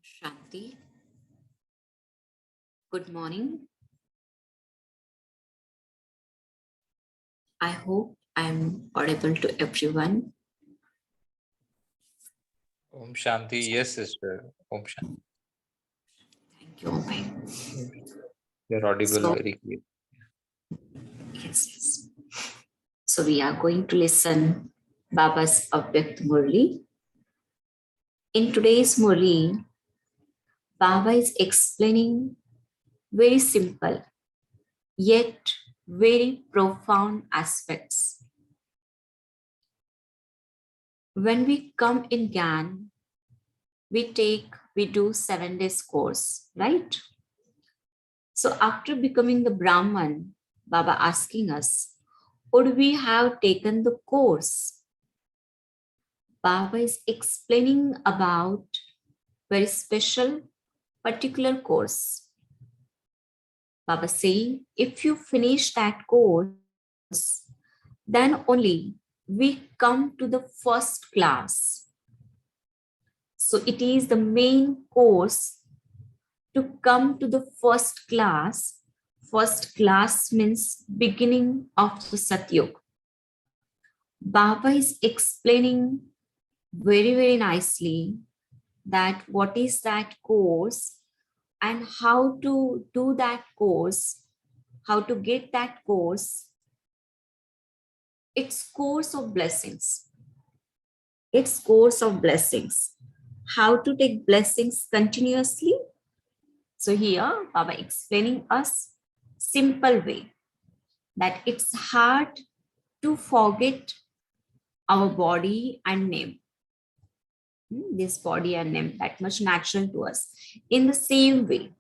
Shanti. Good morning. I hope I'm audible to everyone. Om Shanti. Yes, sister. Om Shanti. Thank you, Om. You're audible very clear. Yes. So we are going to listen Baba's Avyakt Murli. In today's Murli, Baba is explaining very simple yet very profound aspects. When we come in Gyan, we do 7 days course, right? So after becoming the Brahman, Baba asking us, would we have taken the course? Baba is explaining about very special, particular course. Baba saying, if you finish that course, then only we come to the first class. So it is the main course to come to the first class. First class means beginning of the Satyug. Baba is explaining very nicely that what is that course and how to do that course, how to get that course. It's course of blessings. It's course of blessings. How to take blessings continuously. So here Baba explaining us simple way that it's hard to forget our body and name. This body and name, that much natural to us. In the same way,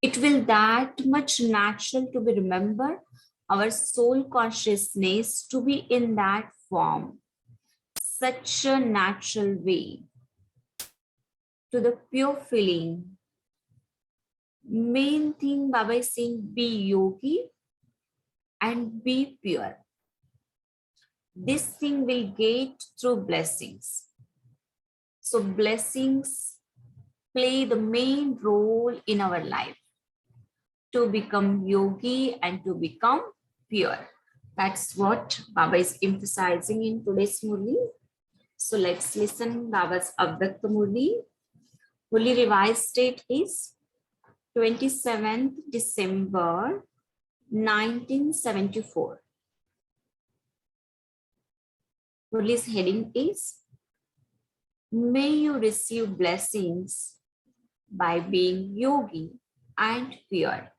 it will that much natural to be remember our soul consciousness to be in that form. Such a natural way to the pure feeling. Main thing Baba is saying, be yogi and be pure. This thing will get through blessings. So blessings play the main role in our life to become yogi and to become pure. That's what Baba is emphasizing in today's Murli. So let's listen Baba's Avyakt Murli. Murli revised date is 27th December 1974. Murli's heading is, may you receive blessings by being yogi and pure.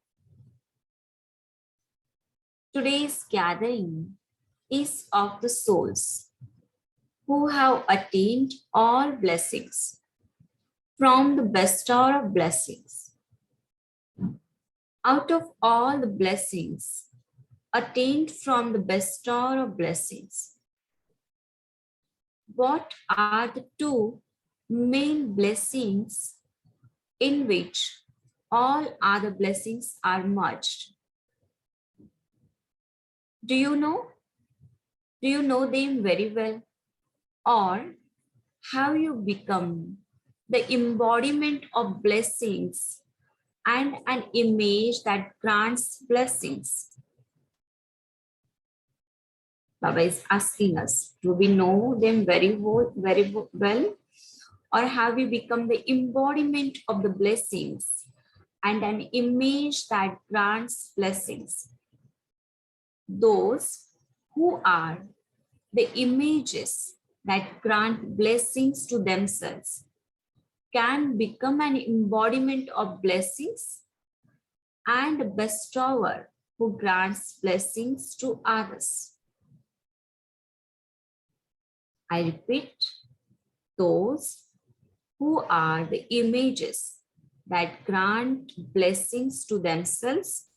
Today's gathering is of the souls who have attained all blessings from the bestower of blessings. Out of all the blessings attained from the bestower of blessings, what are the two main blessings in which all other blessings are merged? Do you know? Do you know them very well? Or have you become the embodiment of blessings and an image that grants blessings? Baba is asking us, do we know them very well? Or have we become the embodiment of the blessings and an image that grants blessings? Those who are the images that grant blessings to themselves can become an embodiment of blessings and a bestower who grants blessings to others. I repeat, those who are the images that grant blessings to themselves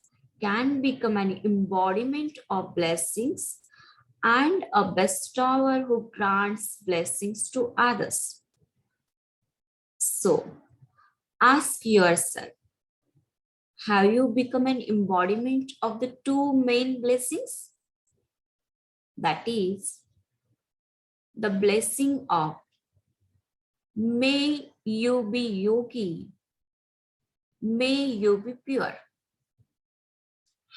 can become an embodiment of blessings and a bestower who grants blessings to others. So, ask yourself, have you become an embodiment of the two main blessings? That is, the blessing of may you be yogi. May you be pure.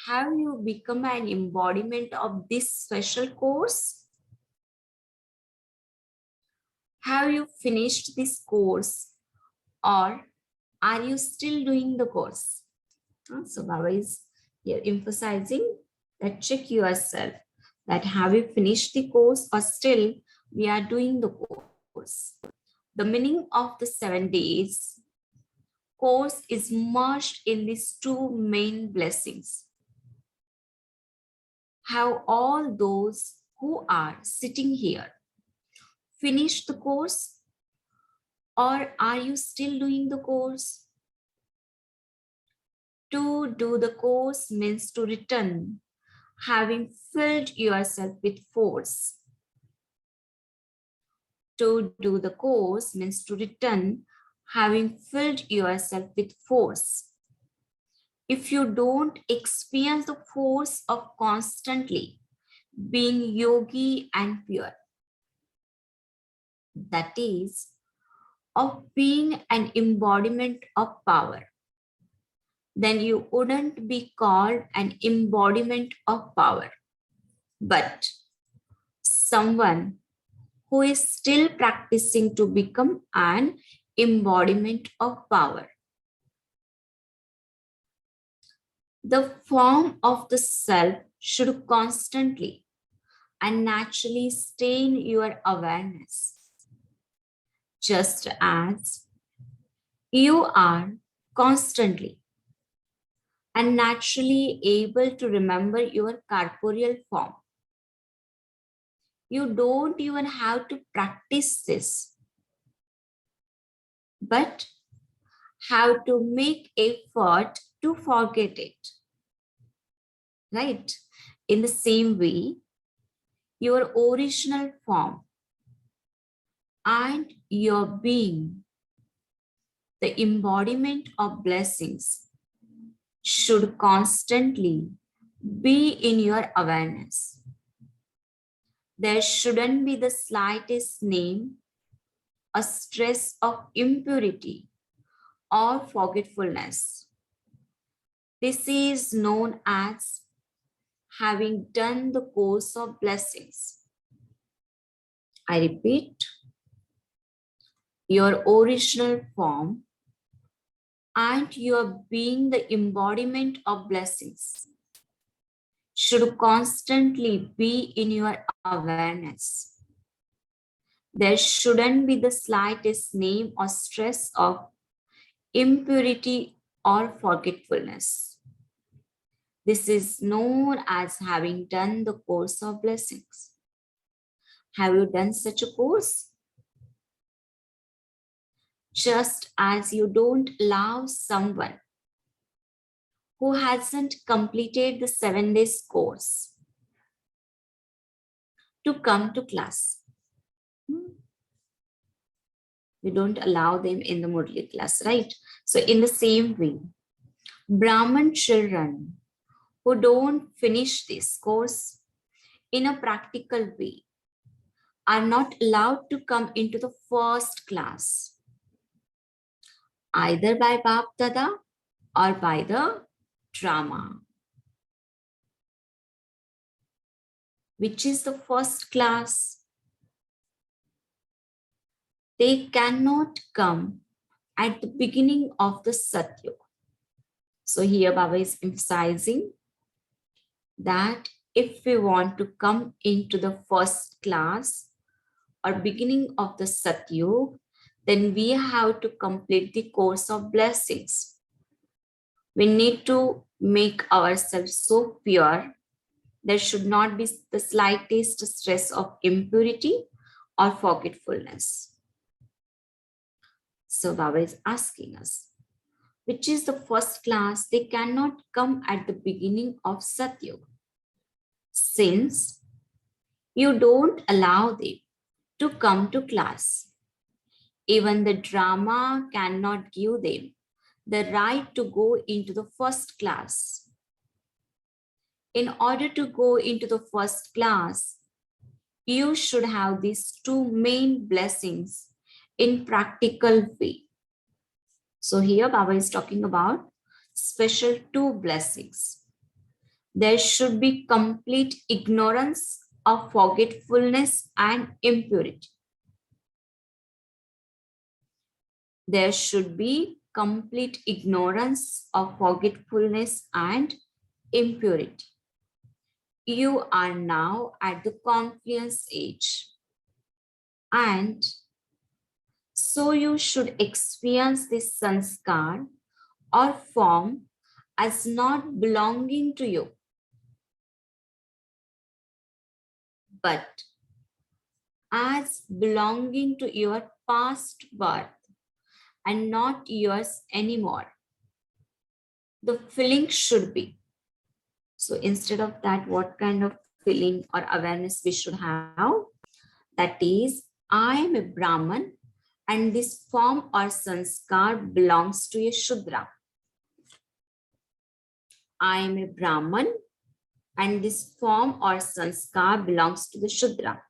Have you become an embodiment of this special course? Have you finished this course, or are you still doing the course? So Baba is here emphasizing that check yourself, that have you finished the course or still we are doing the course. The meaning of the 7 days course is merged in these two main blessings. Have all those who are sitting here finished the course, or are you still doing the course? To do the course means to return, having filled yourself with force. To do the course means to return, having filled yourself with force. If you don't experience the force of constantly being yogi and pure, that is, of being an embodiment of power, then you wouldn't be called an embodiment of power, but someone who is still practicing to become an embodiment of power. The form of the self should constantly and naturally stay in your awareness, just as you are constantly and naturally able to remember your corporeal form. You don't even have to practice this, but have to make effort to forget it. Right? In the same way, your original form and your being, the embodiment of blessings, should constantly be in your awareness. There shouldn't be the slightest name, a stress of impurity or forgetfulness. This is known as having done the course of blessings. I repeat, your original form and your being, the embodiment of blessings, should constantly be in your awareness. There shouldn't be the slightest name or stress of impurity or forgetfulness. This is known as having done the course of blessings. Have you done such a course? Just as you don't allow someone who hasn't completed the 7 days course to come to class. We don't allow them in the Murli class, right? So in the same way, Brahman children who don't finish this course in a practical way are not allowed to come into the first class, either by Bap Dada or by the drama. Which is the first class? They cannot come at the beginning of the Satyuga. So here Baba is emphasizing that if we want to come into the first class or beginning of the Satyuga, then we have to complete the course of blessings. We need to make ourselves so pure. There should not be the slightest stress of impurity or forgetfulness. So Baba is asking us, which is the first class? They cannot come at the beginning of Satyuga, since you don't allow them to come to class. Even the drama cannot give them the right to go into the first class. In order to go into the first class, you should have these two main blessings in practical way. So here Baba is talking about special two blessings. There should be complete ignorance of forgetfulness and impurity. There should be complete ignorance of forgetfulness and impurity. You are now at the confluence age, and so you should experience this sanskar or form as not belonging to you, but as belonging to your past birth and not yours anymore. The feeling should be. So instead of that, what kind of feeling or awareness we should have? That is, I am a Brahman and this form or sanskar belongs to a Shudra. I am a Brahman and this form or sanskar belongs to the Shudra.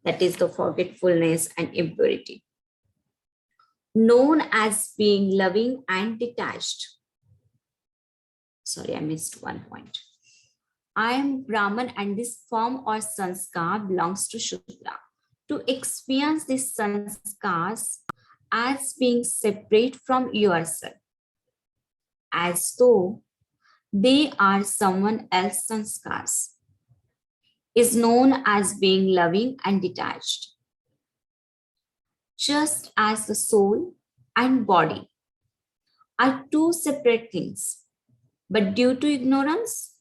That is the forgetfulness and impurity. Known as being loving and detached. Sorry, I missed one point. I am Brahman and this form or sanskar belongs to Shudra. To experience these sanskars as being separate from yourself, as though they are someone else's sanskars, is known as being loving and detached. Just as the soul and body are two separate things, but due to ignorance,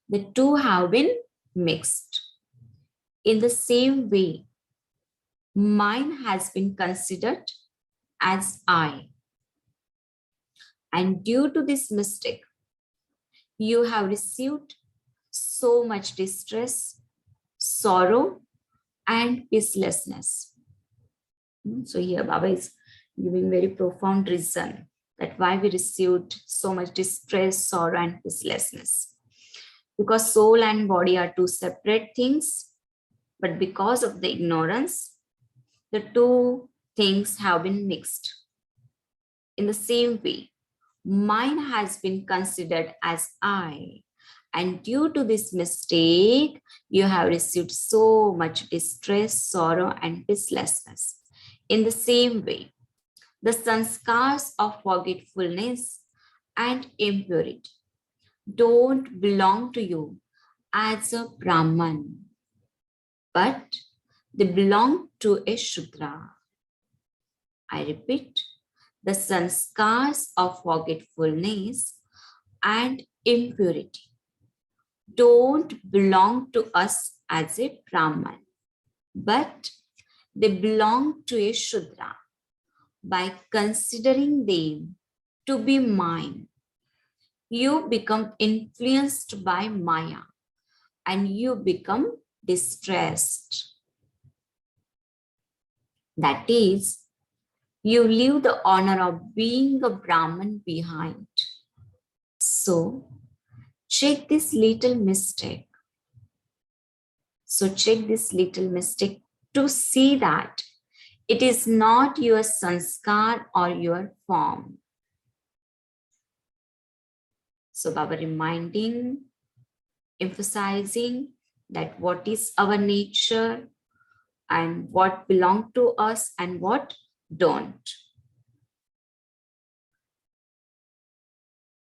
the two have been mixed. In the same way, mind has been considered as I. And due to this mistake, you have received so much distress, sorrow, and peacelessness. So here Baba is giving very profound reason that why we received so much distress, sorrow, and peacelessness. Because soul and body are two separate things, but because of the ignorance, the two things have been mixed. In the same way, mind has been considered as I, and due to this mistake, you have received so much distress, sorrow, and peacelessness. In the same way, the sanskars of forgetfulness and impurity don't belong to you as a Brahman, but they belong to a Shudra. I repeat, the sanskars of forgetfulness and impurity don't belong to us as a Brahman, but they belong to a Shudra. By considering them to be mine, you become influenced by Maya and you become distressed. That is, you leave the honor of being a Brahman behind. So, check this little mistake. To see that it is not your sanskar or your form. So, Baba reminding, emphasizing that what is our nature and what belong to us and what don't.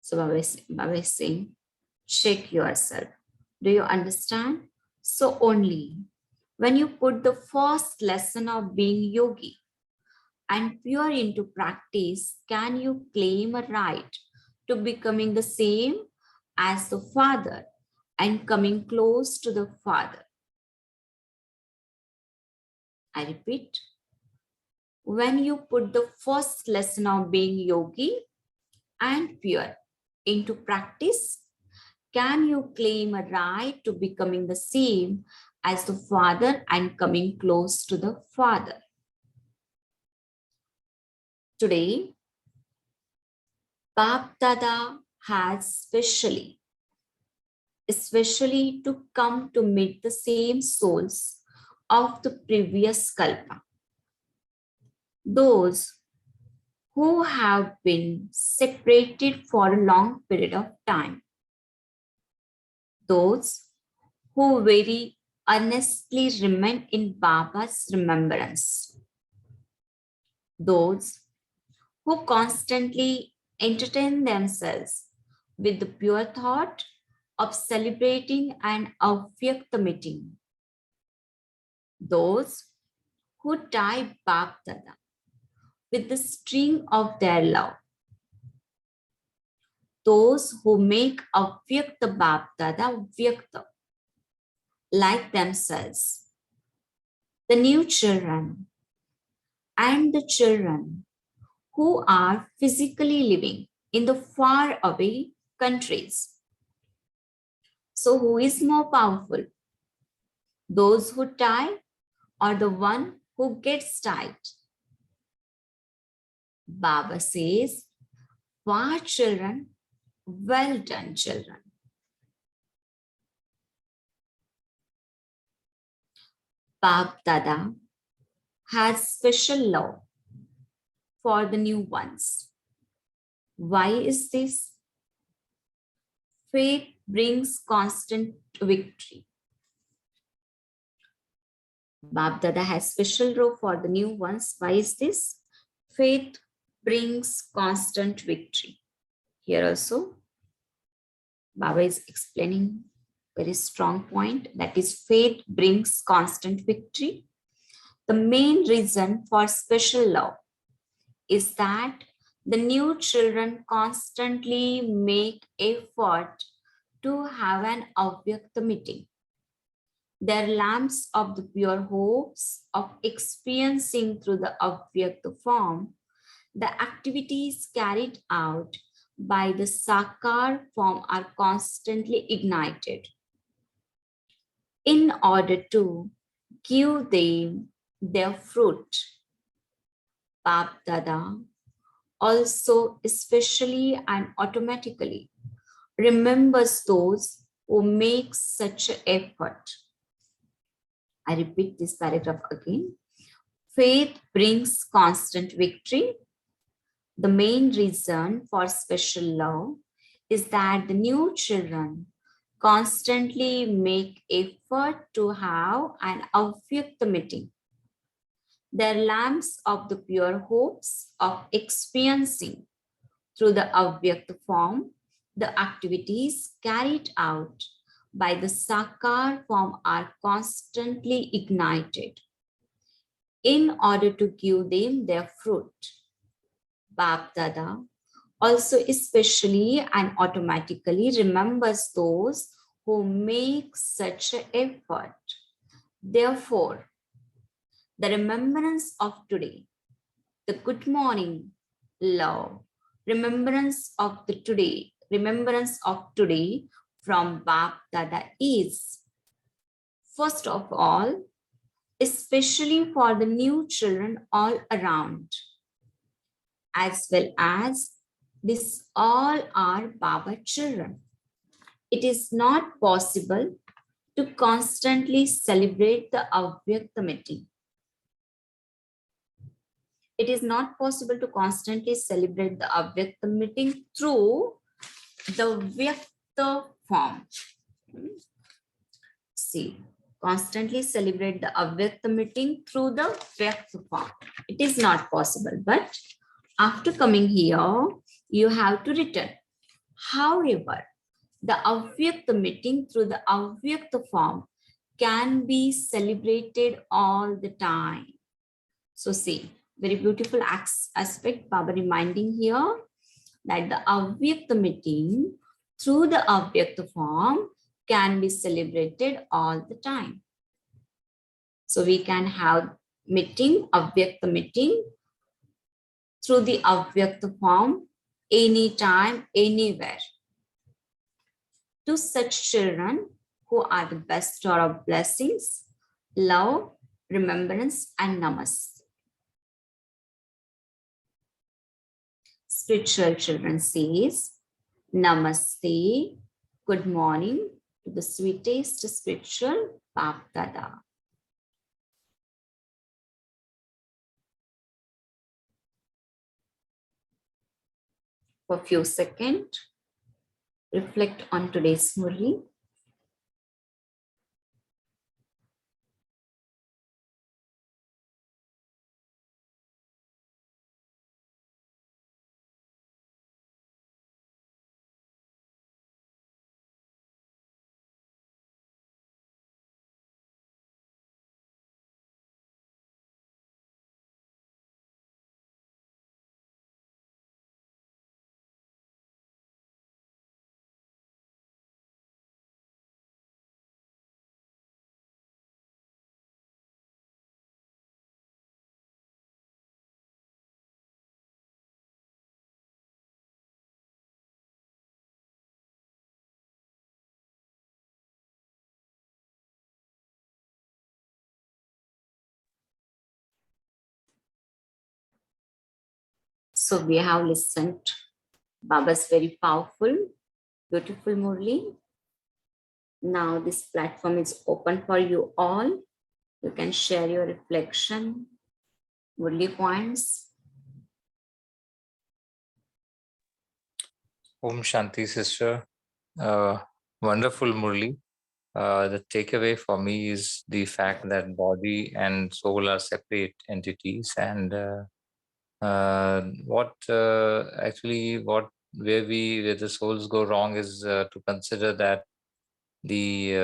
So Baba is saying, check yourself. Do you understand? So only when you put the first lesson of being yogi and pure into practice, can you claim a right to becoming the same as the Father and coming close to the Father. I repeat, when you put the first lesson of being yogi and pure into practice, can you claim a right to becoming the same as the Father and coming close to the Father? Today, Bap Dada has especially to come to meet the same souls of the previous kalpa. those who have been separated for a long period of time, those who very earnestly remain in Baba's remembrance, those who constantly entertain themselves with the pure thought of celebrating an Avyakta meeting, those who tie Bapdada with the string of their love, those who make Avyakta Bapdada Vyakta like themselves, the new children and the children who are physically living in the far away countries. So, who is more powerful? Those who tie or the one who gets tied? Baba says, "Wow, children, well done, children." Bab Dada has special love for the new ones. Why is this? Faith brings constant victory. Bab Dada has special love for the new ones. Why is this? Faith brings constant victory. Here also, Baba is explaining very strong point, that is faith brings constant victory. The main reason for special love is that the new children constantly make effort to have an Avyakta meeting. Their lamps of the pure hopes of experiencing through the Avyakta form, the activities carried out by the Sakar form are constantly ignited in order to give them their fruit. Bab Dada also especially and automatically remembers those who make such an effort. I repeat this paragraph again. Faith brings constant victory. The main reason for special love is that the new children constantly make effort to have an Avyakta meeting. Their lamps of the pure hopes of experiencing through the Avyakta form, the activities carried out by the Sakar form are constantly ignited in order to give them their fruit. Bab Dada also especially and automatically remembers those who make such an effort. Therefore, the remembrance of today, the good morning love, remembrance of today from Bab Dada is, first of all, especially for the new children all around, as well as this all are Baba children. It is not possible to constantly celebrate the Avyakta meeting. It is not possible to constantly celebrate the Avyakta meeting through the Vyakta form. See, constantly celebrate the Avyakta meeting through the Vyakta form. It is not possible, but after coming here, you have to return. However, the Avyakta meeting through the Avyakta form can be celebrated all the time. So see, very beautiful aspect Baba reminding here that the Avyakta meeting through the Avyakta form can be celebrated all the time. So we can have Avyakta meeting through the Avyakta form anytime, anywhere. To such children who are the bestower of blessings, love, remembrance, and namaste. Spiritual children says, Namaste, good morning to the sweetest spiritual Bab Dada. for a few seconds. Reflect on today's Murli. So we have listened Baba's very powerful, beautiful Murli. Now this platform is open for you all. You can share your reflection, Murli points. Om Shanti, sister. Wonderful, Murli. The takeaway for me is the fact that body and soul are separate entities, and what actually what where the souls go wrong is to consider that the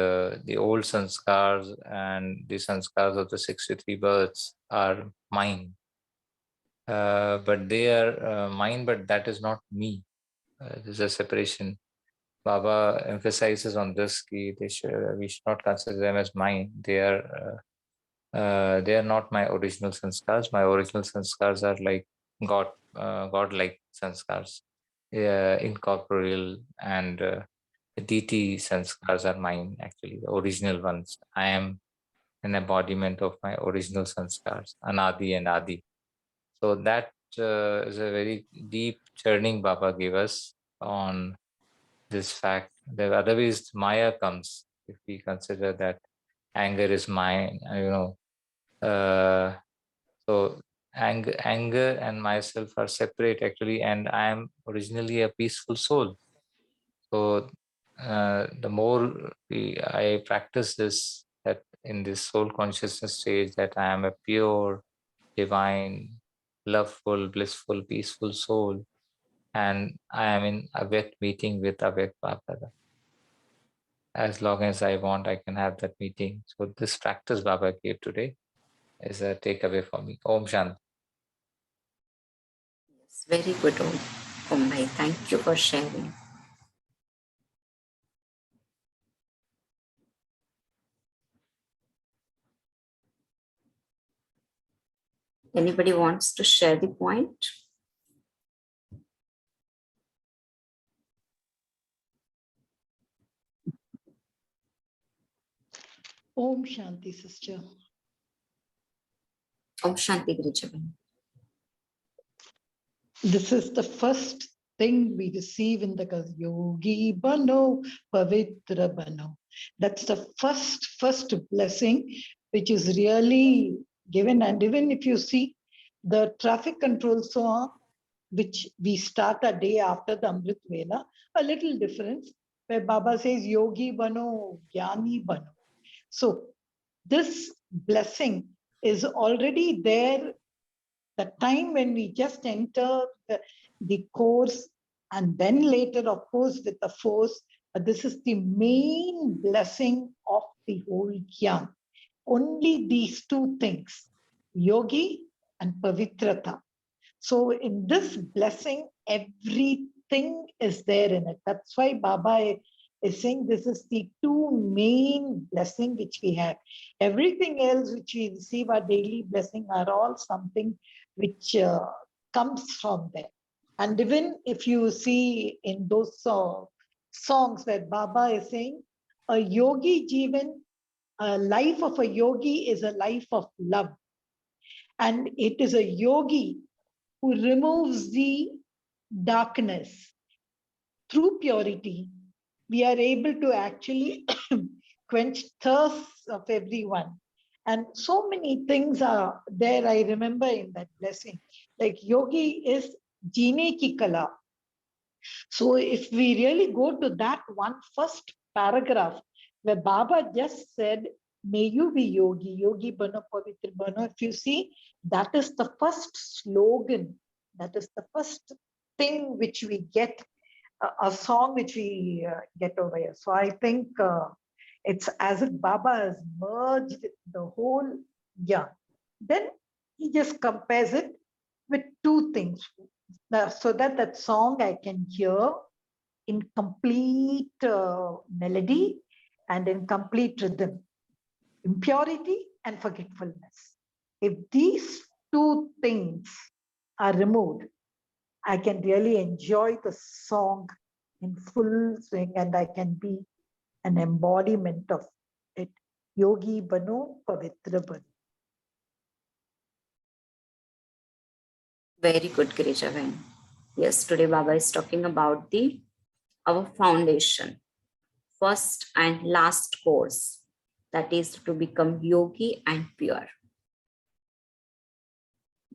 old sanskars and the sanskars of the 63 births are mine, but they are mine, but that is not me. There's a separation. Baba emphasizes on this key. We should not consider them as mine. They are not my original sanskars. My original sanskars are like God-like sanskars, incorporeal, and the deity sanskars are mine. Actually, the original ones. I am an embodiment of my original sanskars, Anadi and Adi. So that is a very deep churning Baba gave us on this fact that otherwise Maya comes if we consider that anger is mine, so anger and myself are separate actually, and I am originally a peaceful soul. So the more I practice this, that in this soul consciousness stage, that I am a pure, divine, loveful, blissful, peaceful soul, and I am in Avyakt meeting with Avyakt Baba. As long as I want, I can have that meeting. So this practice Baba gave today is a takeaway for me. Om Shanti. Yes, very good, Om Bhai. Thank you for sharing. Anybody wants to share the point? Om Shanti, sister. Om Shanti, Grijaban. This is the first thing we receive in the yogi bano, pavitra bano. That's the first blessing which is really given. And even if you see the traffic control song, which we start a day after the Amrit Vela, a little difference, where Baba says yogi bano, jnani bano. So this blessing is already there the time when we just enter the course, and then later, of course, with the force, this is the main blessing of the whole Gyan. Only these two things, yogi and pavitrata. So in this blessing, everything is there in it. That's why Baba is saying this is the two main blessing which we have. Everything else which we receive, our daily blessing, are all something which comes from there. And even if you see in those songs where Baba is saying, a yogi jivan, a life of a yogi is a life of love. And it is a yogi who removes the darkness. Through purity, we are able to actually quench thirst of everyone. And so many things are there, I remember in that blessing. Like yogi is jeene ki kala. So if we really go to that one first paragraph where Baba just said, may you be yogi, yogi bano pavitra bano. If you see, that is the first slogan. That is the first thing which we get, a song which we get over here. So I think it's as if Baba has merged the whole, yeah. Then he just compares it with two things. So that song I can hear in complete melody and in complete rhythm, impurity and forgetfulness. If these two things are removed, I can really enjoy the song in full swing and I can be an embodiment of it. Yogi Bano Pavitra Bano. Very good, Girijavan. Yes, today Baba is talking about our foundation, first and last course, that is to become yogi and pure.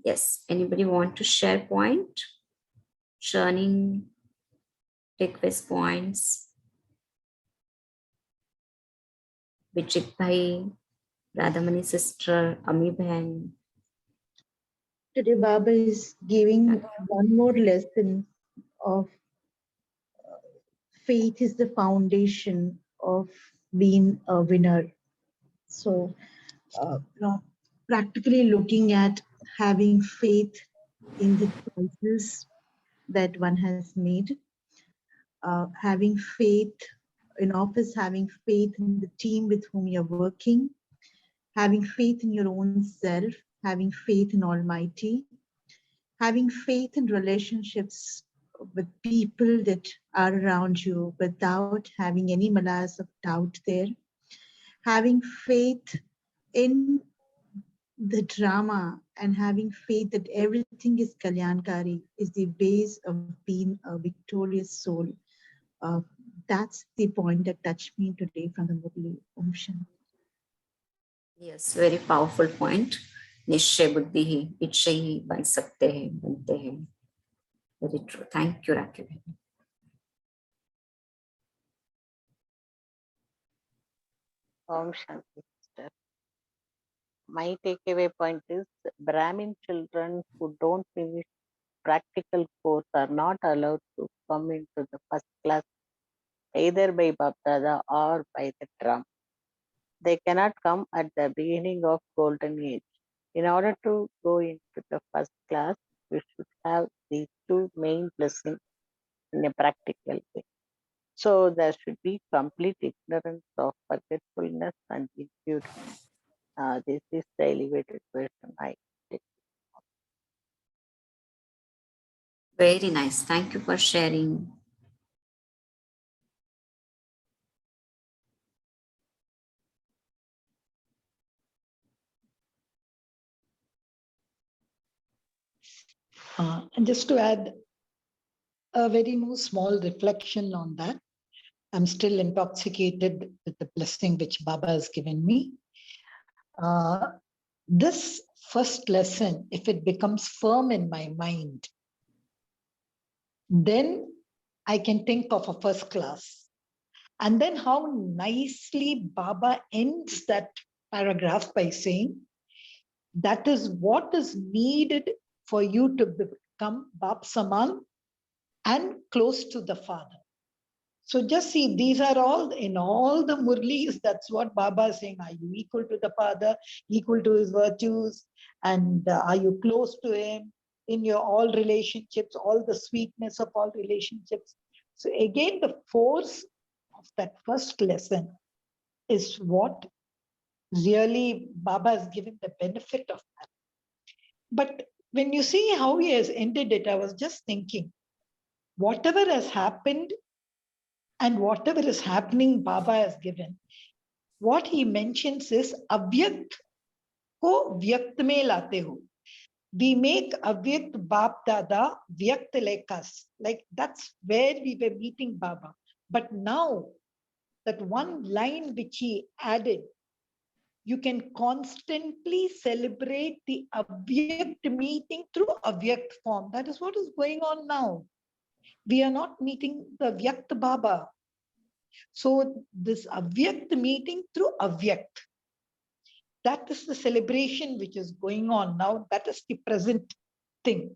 Yes, anybody want to share point? Churning, request points. Vijit Bhai, Radhamani sister, Ami Bhan. Today, Baba is giving one more lesson of faith is the foundation of being a winner. So, practically looking at having faith in the choices that one has made, having faith in office, having faith in the team with whom you're working, having faith in your own self, having faith in Almighty, having faith in relationships with people that are around you without having any malas of doubt there, having faith in the drama and having faith that everything is Kalyankari is the base of being a victorious soul. That's the point that touched me today from the Murli. Om Shanti. Yes, very powerful point. निश्चय बुद्धि ही इच्छा ही बन सकते हैं, बनते हैं. Very true. Thank you, Rakhi. Om Shanti, sister. My takeaway point is Brahmin children who don't finish practical course are not allowed to come into the first class either by Bapdada or by the drum. They cannot come at the beginning of golden age. In order to go into the first class, we should have these two main blessings in a practical way. So there should be complete ignorance of forgetfulness and impurity. This is the elevated version I take. Very nice. Thank you for sharing. And just to add a very small reflection on that, I'm still intoxicated with the blessing which Baba has given me. This first lesson, if it becomes firm in my mind, then I can think of a first class. And then how nicely Baba ends that paragraph by saying, that is what is needed for you to become Bap Saman and close to the Father. So just see, these are all in all the Murlis, that's what Baba is saying. Are you equal to the Father, equal to his virtues? And are you close to him in your all relationships, all the sweetness of all relationships? So again, the force of that first lesson is what really Baba has given the benefit of that. But when you see how he has ended it, I was just thinking, whatever has happened and whatever is happening, Baba has given. What he mentions is avyakt ko vyakt mein late ho. We make avyakt Bap Dada vyakt like us. Like that's where we were meeting Baba. But now that one line which he added, you can constantly celebrate the avyakt meeting through avyakt form. That is what is going on now. we are not meeting the Vyakt Baba. So this Avyakt meeting through Avyakt, that is the celebration which is going on now. That is the present thing.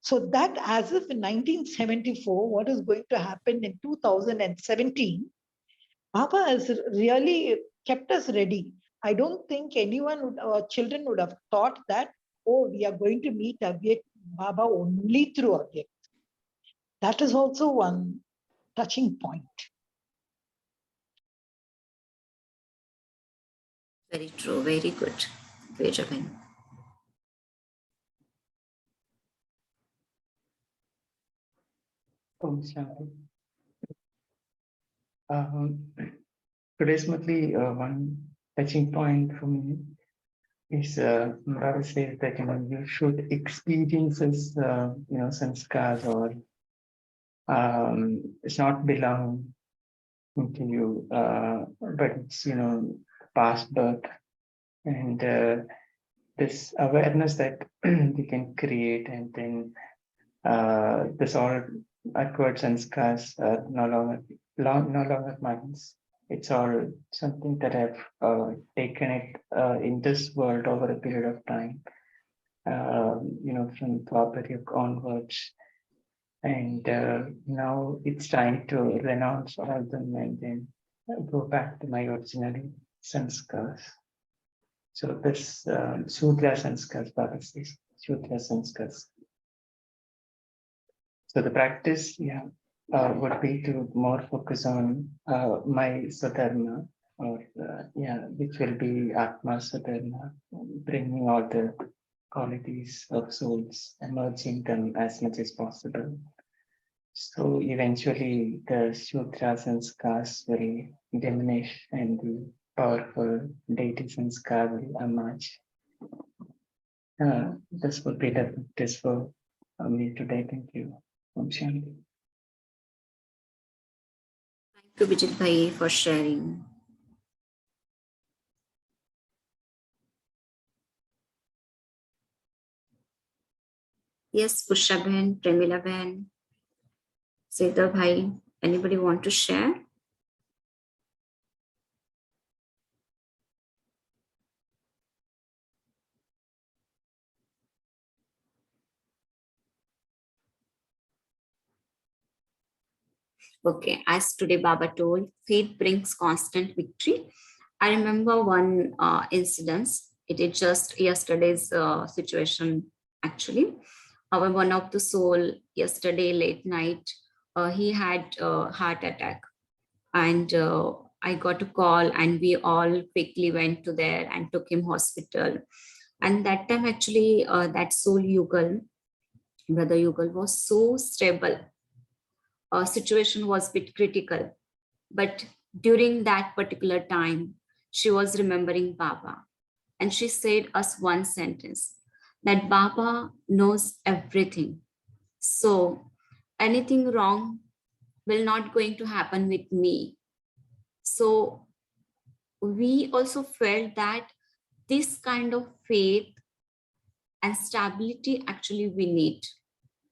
So that as if in 1974, what is going to happen in 2017, Baba has really kept us ready. I don't think anyone or children would have thought that, oh, we are going to meet Avyakt Baba only through Avyakt. That is also one touching point. Very true. Very good. Benjamin. Today's Murli, one touching point for me is Murali says that you should experience as sanskars, or it's not belong to you, but it's past birth, and this awareness that we can create, and then this all outward sanskars are no longer minds. It's all something that I've taken it in this world over a period of time, from Dwapara onwards. And now it's time to renounce all of them and then go back to my original sanskars. So this Shudra sanskars, Baba says, Shudra sanskars. So the practice, would be to more focus on my Swadharma, or which will be Atma Swadharma, bringing all the qualities of souls, emerging them as much as possible. So eventually the Shudra sanskars will diminish and the powerful deity sanskar will emerge. This would be the practice for me today. Thank you. Om Shanti. Thank you, Bijit Bhai, for sharing. Yes, Pusha Bhen, Premila Bhen, Seda Bhai, anybody want to share? Okay, as today Baba told, faith brings constant victory. I remember one incident. It is just yesterday's situation, actually. One of the soul yesterday late night, he had a heart attack, and I got a call, and we all quickly went to there and took him hospital. And that time, actually, that soul Yugal, Brother Yugal, was so stable. Situation was a bit critical, but during that particular time, she was remembering Baba, and she said us one sentence, that Baba knows everything. So anything wrong will not going to happen with me. So we also felt that this kind of faith and stability actually we need,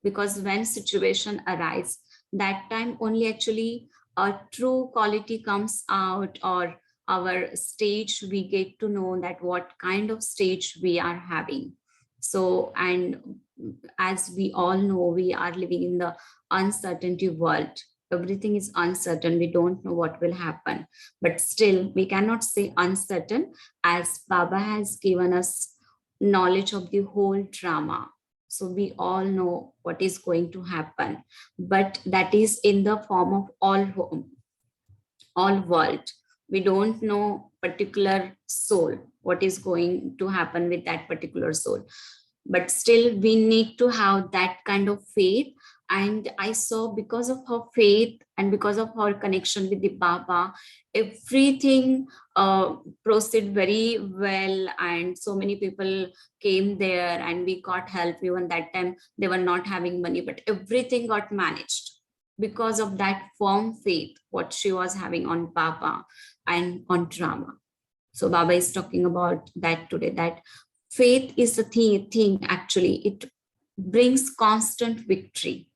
because when situation arise, that time only actually a true quality comes out, or our stage, we get to know that what kind of stage we are having. So, and as we all know, we are living in the uncertainty world. Everything is uncertain. We don't know what will happen, but still we cannot say uncertain, as Baba has given us knowledge of the whole drama. So we all know what is going to happen, but that is in the form of all world. We don't know particular soul, what is going to happen with that particular soul. But still we need to have that kind of faith. And I saw, because of her faith and because of her connection with the Baba, everything proceeded very well, and so many people came there and we got help. Even that time they were not having money, but everything got managed because of that firm faith what she was having on Baba and on drama. So Baba is talking about that today, that faith is the thing actually, it brings constant victory.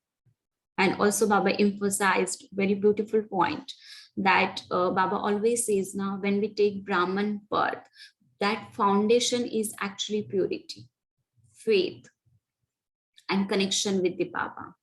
And also Baba emphasized very beautiful point that Baba always says, now when we take Brahman birth, that foundation is actually purity, faith, and connection with the Baba.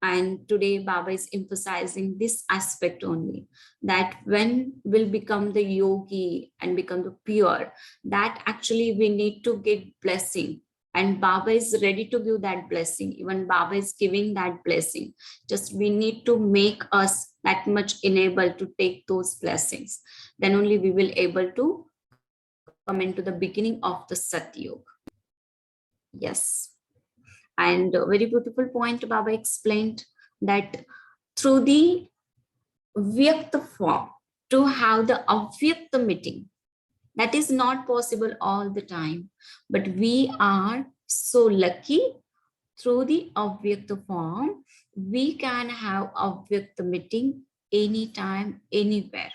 And today Baba is emphasizing this aspect only, that when we'll become the yogi and become the pure, that actually we need to get blessing. And Baba is ready to give that blessing. Even Baba is giving that blessing. Just we need to make us that much enabled to take those blessings. Then only we will able to come into the beginning of the Satyug. Yes. And a very beautiful point Baba explained, that through the Vyakta form, to have the Avyakta meeting, that is not possible all the time. But we are so lucky, through the Avyakta form, we can have Avyakta meeting anytime, anywhere,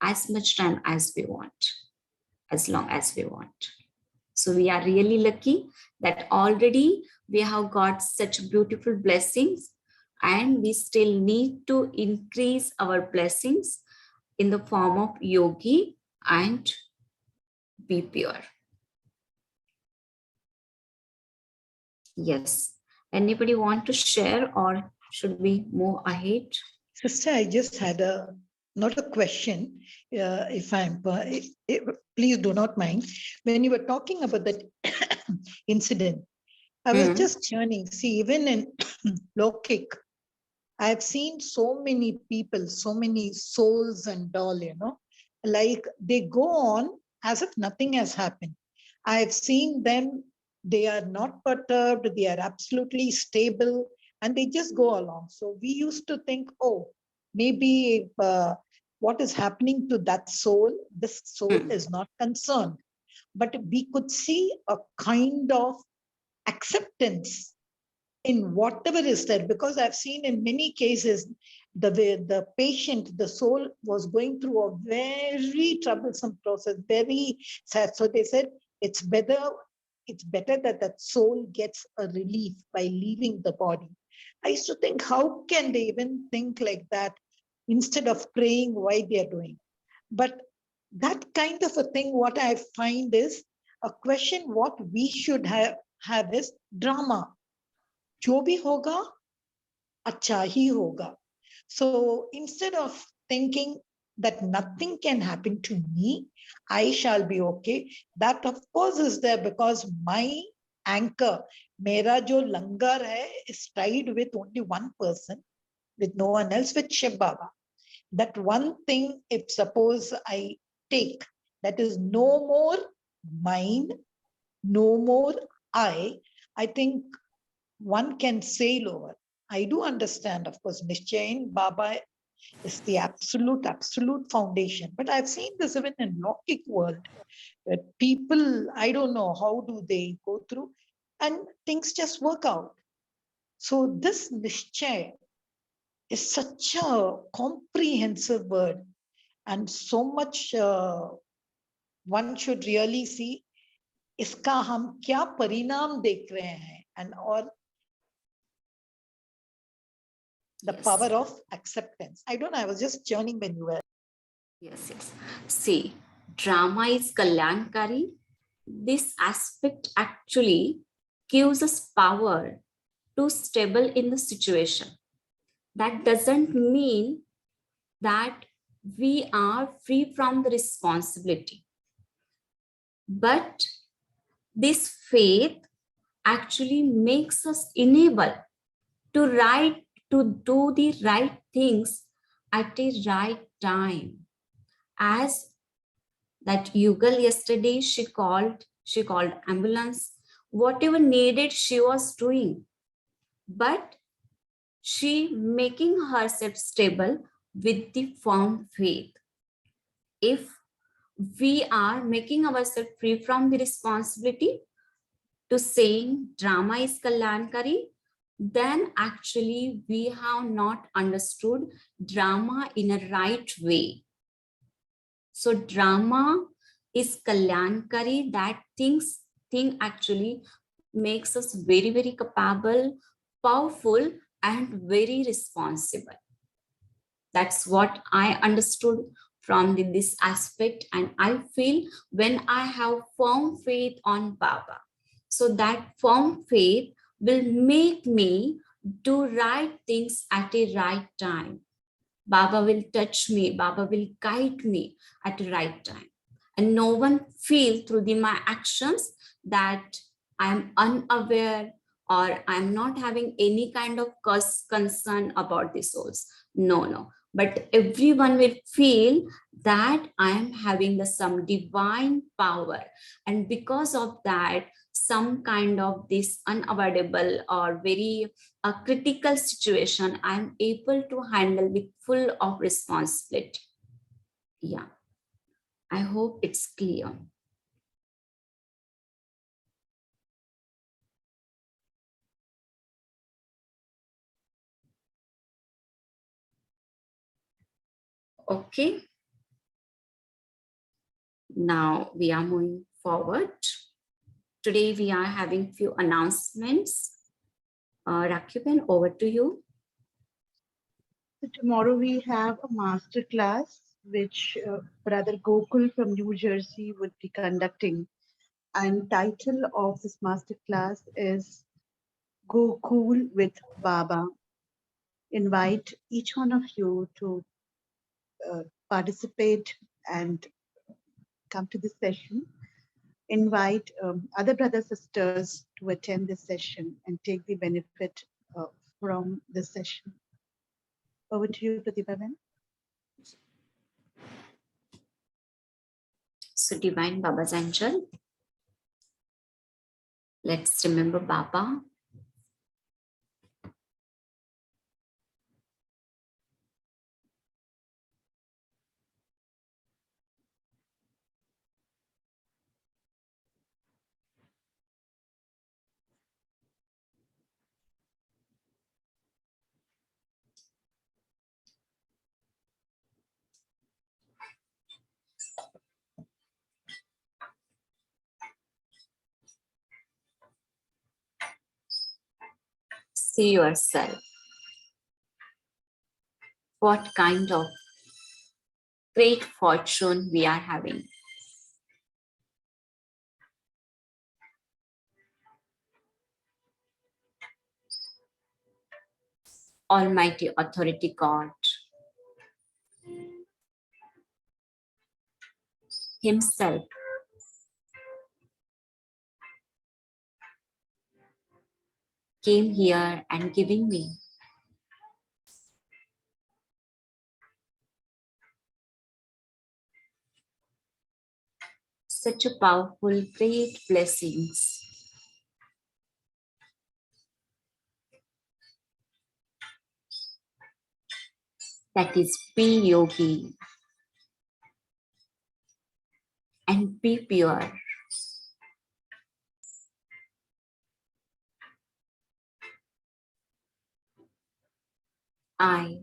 as much time as we want, as long as we want. So we are really lucky that already we have got such beautiful blessings, and we still need to increase our blessings in the form of yogi and be pure. Yes. Anybody want to share, or should we move ahead? Sister, I just had not a question, if I'm, please do not mind. When you were talking about that incident, I was just churning. See, even in Lokik, I've seen so many people, so many souls and all, like they go on as if nothing has happened. I've seen them, they are not perturbed, they are absolutely stable, and they just go along. So we used to think, oh, maybe what is happening to that soul, this soul is not concerned. But we could see a kind of acceptance in whatever is there, because I've seen in many cases the patient, the soul was going through a very troublesome process, very sad. So they said it's better that that soul gets a relief by leaving the body. I used to think, how can they even think like that instead of praying why they are doing? But that kind of a thing, what I find is a question what we should have is drama. जो भी होगा अच्छा ही होगा. So instead of thinking that nothing can happen to me, I shall be okay, that of course is there because my anchor, mera jo langar hai, is tied with only one person, with no one else, with Shiv Baba. That one thing, if suppose I take, that is no more mine, no more I think one can sail over. I do understand, of course, Nishchayin Baba is the absolute foundation. But I've seen this even in Lokik world, where people, I don't know how do they go through, and things just work out. So this Nishchay is such a comprehensive word, and so much one should really see इसका हम क्या परिणाम देख रहे हैं, and or the power of acceptance. I don't know, I was just churning when you were. Yes. See, drama is Kalyankari. This aspect actually gives us power to stable in the situation. That doesn't mean that we are free from the responsibility. But this faith actually makes us enable to do the right things at the right time. As that Yugal yesterday, she called ambulance, whatever needed she was doing, but she making herself stable with the firm faith. If we are making ourselves free from the responsibility to saying drama is Kalyankari, then actually we have not understood drama in a right way. So drama is Kalyankari, that thing actually makes us very, very capable, powerful and very responsible. That's what I understood from this aspect. And I feel when I have firm faith on Baba, so that firm faith will make me do right things at a right time. Baba will touch me, Baba will guide me at the right time. And no one feel through my actions that I am unaware or I'm not having any kind of concern about the souls. No, no. But everyone will feel that I am having some divine power. And because of that, some kind of this unavoidable or very a critical situation, I'm able to handle with full of responsibility. Yeah, I hope it's clear. Okay. Now we are moving forward. Today we are having few announcements. Rakyuben, over to you. So tomorrow we have a master class which Brother Gokul from New Jersey would be conducting. And title of this master class is Go Cool with Baba. Invite each one of you to participate and come to this session. Invite other brothers sisters to attend this session and take the benefit from this session. Over to you, Pratibha. So Divine Baba's Angel, let's remember Baba. See yourself. What kind of great fortune we are having. Almighty Authority God Himself came here and giving me such a powerful, great blessings. That is, be yogi and be pure. I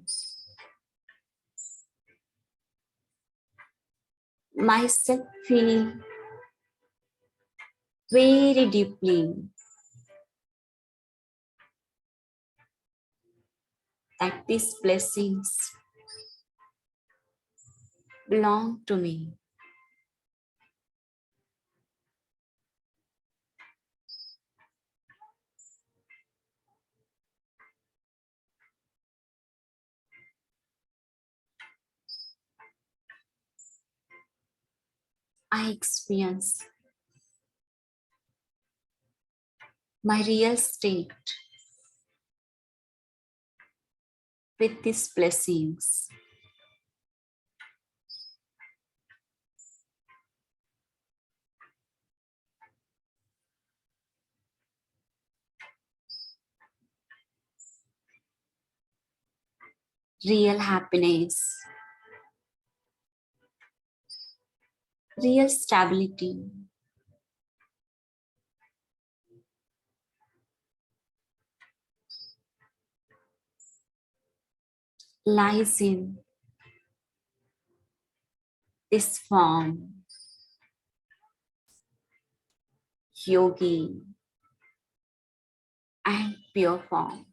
myself feel very deeply that these blessings belong to me. I experience my real state with these blessings. Real happiness, real stability, lies in this form, yogi and pure form.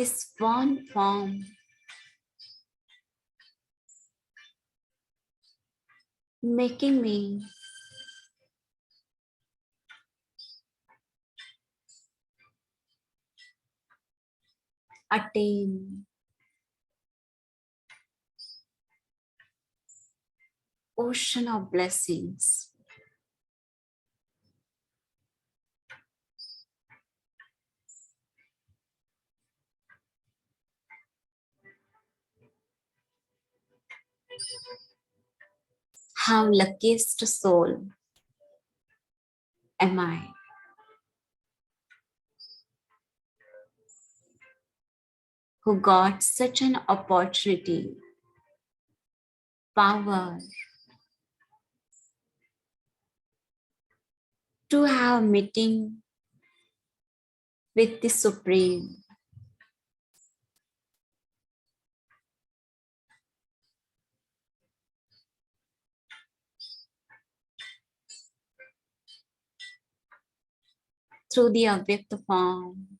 this one form, making me attain ocean of blessings. How luckiest soul am I? Who got such an opportunity, power to have meeting with the Supreme. Through the Avyakta form,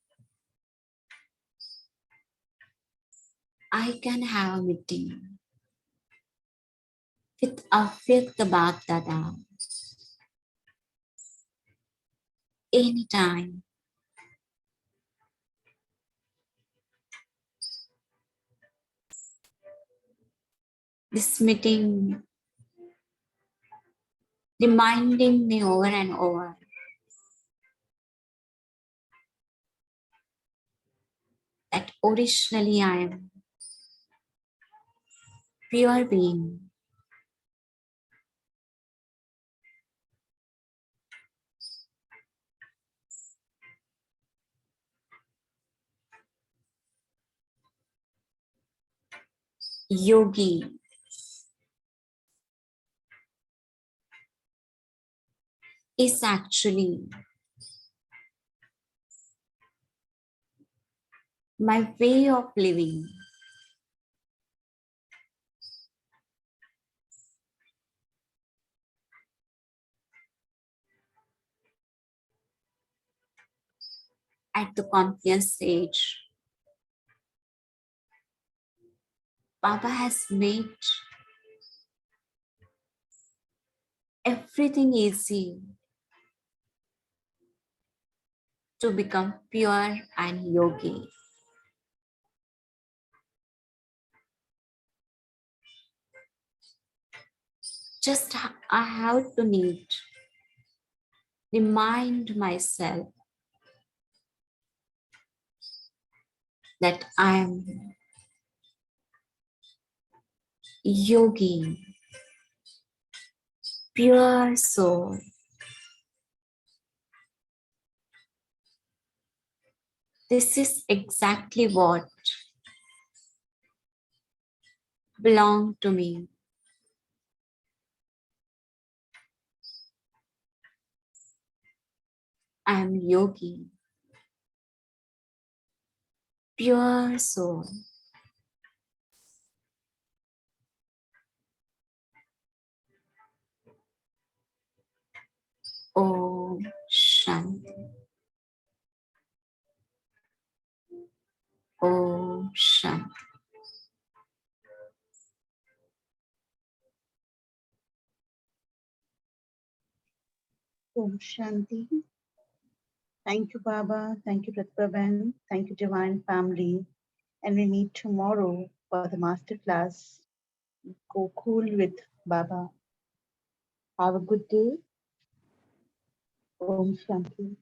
I can have a meeting with Avyakta Bhagdada anytime. This meeting reminding me over and over that originally I am pure being. Yogi is actually my way of living. At the conscious stage, Baba has made everything easy to become pure and yogi. Just I have to remind myself that I am yogi, pure soul. This is exactly what belongs to me. I am yogi, pure soul. Om Shanti. Om Shanti. Om Shanti. Thank you, Baba. Thank you, Pratibha. Thank you, Divine Family. And we meet tomorrow for the master class. Go cool with Baba. Have a good day. Om Shanti.